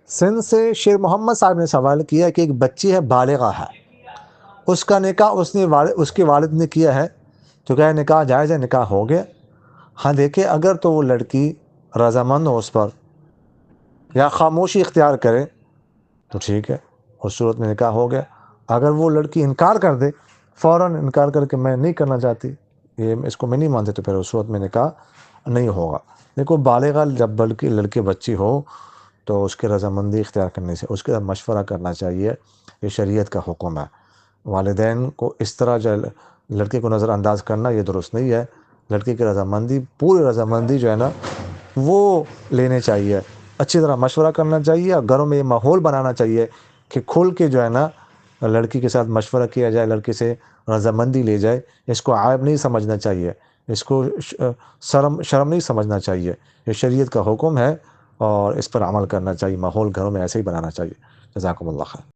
سندھ سے شیر محمد صاحب نے سوال کیا کہ ایک بچی ہے، بالغہ ہے، اس کا نکاح اس کے والد نے کیا ہے، تو کیا نکاح جائز ہے؟ نکاح ہو گیا؟ ہاں دیکھیں، اگر تو وہ لڑکی رضامند ہو اس پر یا خاموشی اختیار کرے تو ٹھیک ہے، اس صورت میں نکاح ہو گیا۔ اگر وہ لڑکی انکار کر دے، فوراً انکار کر کے میں نہیں کرنا چاہتی، اس کو میں نہیں مانتی، تو پھر اس صورت میں نکاح نہیں ہوگا۔ دیکھو، بالغہ جب بلکہ لڑکی بچی ہو تو اس کی رضامندی اختیار کرنے سے اس کے ساتھ مشورہ کرنا چاہیے، یہ شریعت کا حکم ہے۔ والدین کو اس طرح جو لڑکی کو نظر انداز کرنا یہ درست نہیں ہے۔ لڑکی کی رضامندی، پوری رضامندی جو ہے نا وہ لینے چاہیے، اچھی طرح مشورہ کرنا چاہیے، اور گھروں میں یہ ماحول بنانا چاہیے کہ کھل کے جو ہے نا لڑکی کے ساتھ مشورہ کیا جائے، لڑکی سے رضامندی لی جائے۔ اس کو عیب نہیں سمجھنا چاہیے، اس کو شرم نہیں سمجھنا چاہیے، یہ شریعت کا حکم ہے اور اس پر عمل کرنا چاہیے۔ ماحول گھروں میں ایسے ہی بنانا چاہیے۔ جزاکم اللہ خیر۔